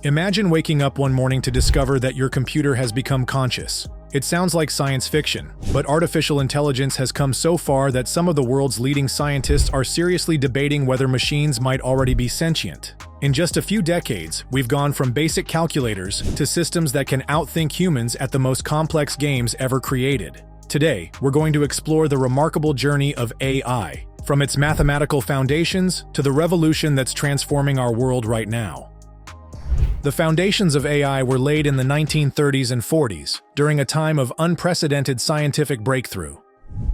Imagine waking up one morning to discover that your computer has become conscious. It sounds like science fiction, but artificial intelligence has come so far that some of the world's leading scientists are seriously debating whether machines might already be sentient. In just a few decades, we've gone from basic calculators to systems that can outthink humans at the most complex games ever created. Today, we're going to explore the remarkable journey of AI, from its mathematical foundations to the revolution that's transforming our world right now. The foundations of AI were laid in the 1930s and 40s, during a time of unprecedented scientific breakthrough.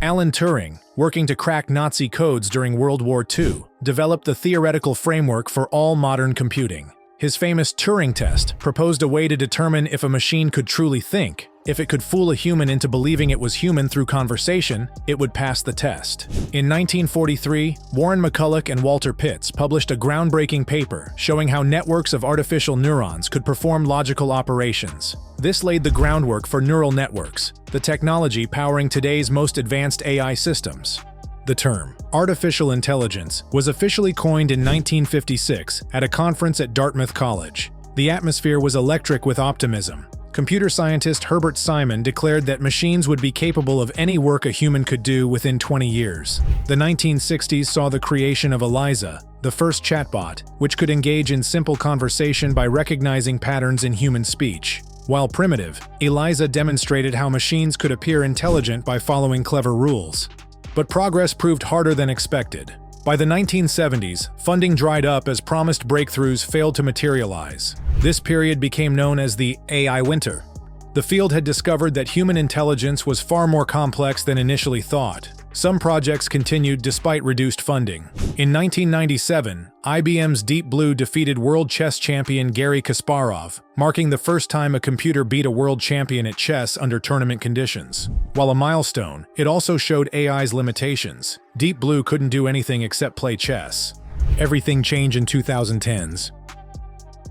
Alan Turing, working to crack Nazi codes during World War II, developed the theoretical framework for all modern computing. His famous Turing test proposed a way to determine if a machine could truly think. If it could fool a human into believing it was human through conversation, it would pass the test. In 1943, Warren McCulloch and Walter Pitts published a groundbreaking paper showing how networks of artificial neurons could perform logical operations. This laid the groundwork for neural networks, the technology powering today's most advanced AI systems. The term artificial intelligence was officially coined in 1956 at a conference at Dartmouth College. The atmosphere was electric with optimism. Computer scientist Herbert Simon declared that machines would be capable of any work a human could do within 20 years. The 1960s saw the creation of ELIZA, the first chatbot, which could engage in simple conversation by recognizing patterns in human speech. While primitive, ELIZA demonstrated how machines could appear intelligent by following clever rules. But progress proved harder than expected. By the 1970s, funding dried up as promised breakthroughs failed to materialize. This period became known as the AI winter. The field had discovered that human intelligence was far more complex than initially thought. Some projects continued despite reduced funding. In 1997, IBM's Deep Blue defeated world chess champion Garry Kasparov, marking the first time a computer beat a world champion at chess under tournament conditions. While a milestone, it also showed AI's limitations. Deep Blue couldn't do anything except play chess. Everything changed in 2010s.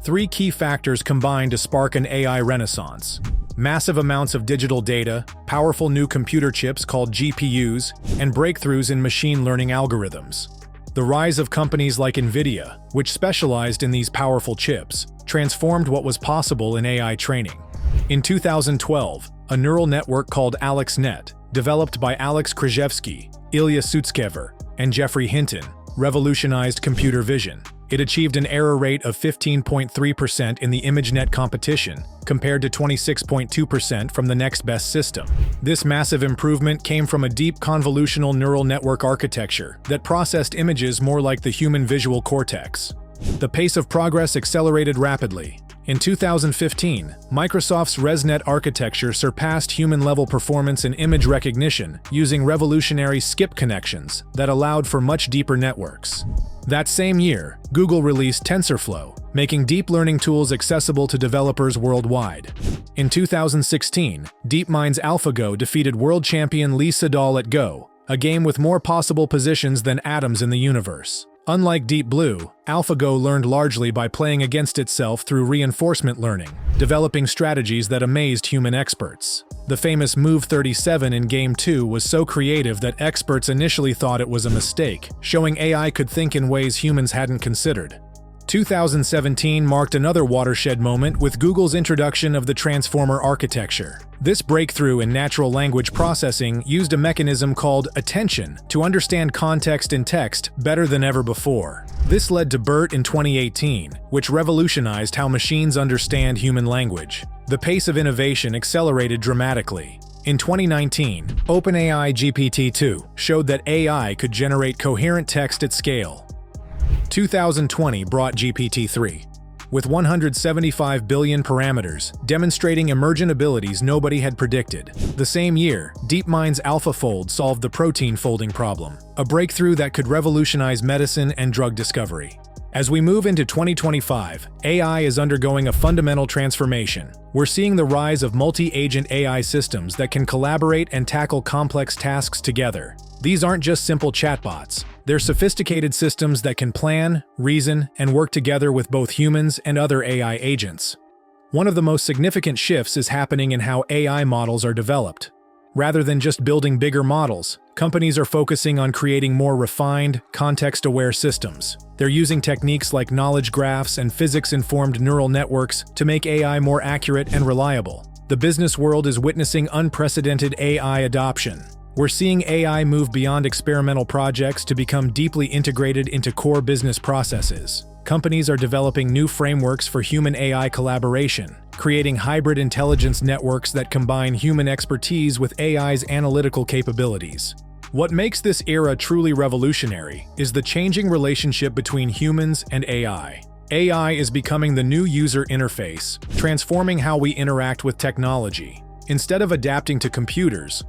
Three key factors combined to spark an AI renaissance: massive amounts of digital data, powerful new computer chips called GPUs, and breakthroughs in machine learning algorithms. The rise of companies like NVIDIA, which specialized in these powerful chips, transformed what was possible in AI training. In 2012, a neural network called AlexNet, developed by Alex Krizhevsky, Ilya Sutskever, and Geoffrey Hinton, revolutionized computer vision. It achieved an error rate of 15.3% in the ImageNet competition, compared to 26.2% from the next best system. This massive improvement came from a deep convolutional neural network architecture that processed images more like the human visual cortex. The pace of progress accelerated rapidly. In 2015, Microsoft's ResNet architecture surpassed human-level performance in image recognition using revolutionary skip connections that allowed for much deeper networks. That same year, Google released TensorFlow, making deep learning tools accessible to developers worldwide. In 2016, DeepMind's AlphaGo defeated world champion Lee Sedol at Go, a game with more possible positions than atoms in the universe. Unlike Deep Blue, AlphaGo learned largely by playing against itself through reinforcement learning, developing strategies that amazed human experts. The famous Move 37 in Game 2 was so creative that experts initially thought it was a mistake, showing AI could think in ways humans hadn't considered. 2017 marked another watershed moment with Google's introduction of the Transformer architecture. This breakthrough in natural language processing used a mechanism called attention to understand context in text better than ever before. This led to BERT in 2018, which revolutionized how machines understand human language. The pace of innovation accelerated dramatically. In 2019, OpenAI GPT-2 showed that AI could generate coherent text at scale. 2020 brought GPT-3, with 175 billion parameters, demonstrating emergent abilities nobody had predicted. The same year, DeepMind's AlphaFold solved the protein folding problem, a breakthrough that could revolutionize medicine and drug discovery. As we move into 2025, AI is undergoing a fundamental transformation. We're seeing the rise of multi-agent AI systems that can collaborate and tackle complex tasks together. These aren't just simple chatbots. They're sophisticated systems that can plan, reason, and work together with both humans and other AI agents. One of the most significant shifts is happening in how AI models are developed. Rather than just building bigger models, companies are focusing on creating more refined, context-aware systems. They're using techniques like knowledge graphs and physics-informed neural networks to make AI more accurate and reliable. The business world is witnessing unprecedented AI adoption. We're seeing AI move beyond experimental projects to become deeply integrated into core business processes. Companies are developing new frameworks for human-AI collaboration, creating hybrid intelligence networks that combine human expertise with AI's analytical capabilities. What makes this era truly revolutionary is the changing relationship between humans and AI. AI is becoming the new user interface, transforming how we interact with technology. Instead of adapting to computers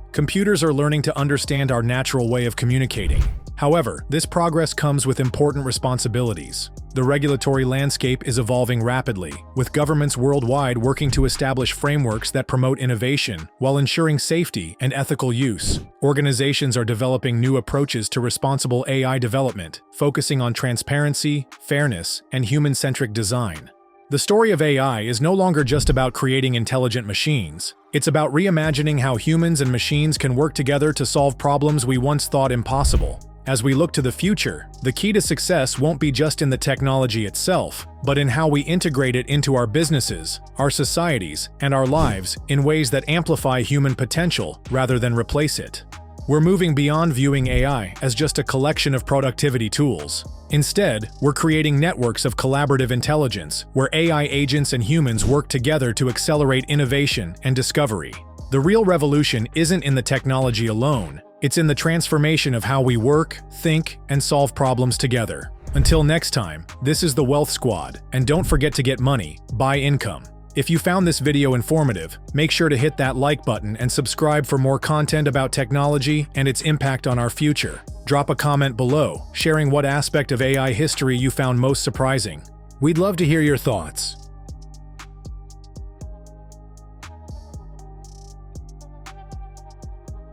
are learning to understand our natural way of communicating. However, this progress comes with important responsibilities. The regulatory landscape is evolving rapidly, with governments worldwide working to establish frameworks that promote innovation while ensuring safety and ethical use. Organizations are developing new approaches to responsible AI development, focusing on transparency, fairness, and human-centric design. The story of AI is no longer just about creating intelligent machines. It's about reimagining how humans and machines can work together to solve problems we once thought impossible. As we look to the future, the key to success won't be just in the technology itself, but in how we integrate it into our businesses, our societies, and our lives in ways that amplify human potential rather than replace it. We're moving beyond viewing AI as just a collection of productivity tools. Instead, we're creating networks of collaborative intelligence where AI agents and humans work together to accelerate innovation and discovery. The real revolution isn't in the technology alone. It's in the transformation of how we work, think, and solve problems together. Until next time, this is the Wealth Squad, and don't forget to get money, buy income. If you found this video informative, make sure to hit that like button and subscribe for more content about technology and its impact on our future. Drop a comment below, sharing what aspect of AI history you found most surprising. We'd love to hear your thoughts.